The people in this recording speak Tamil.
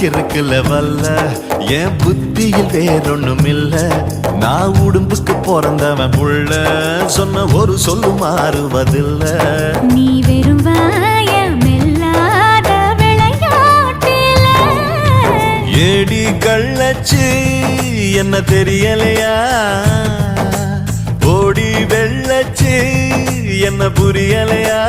கிறுக்குல வல்ல என் புத்தியில் வேறொன்னும் இல்ல. நான் உடும்புக்கு பிறந்தவன் புள்ள, சொன்ன ஒரு சொல்லு மாறுவதில்ல. நீ வெறும் வாயமில்லாத விளையாட்டில ஏடி கள்ளச்சு என்ன தெரியலையா, ஓடி வெள்ளச்சு என்ன புரியலையா.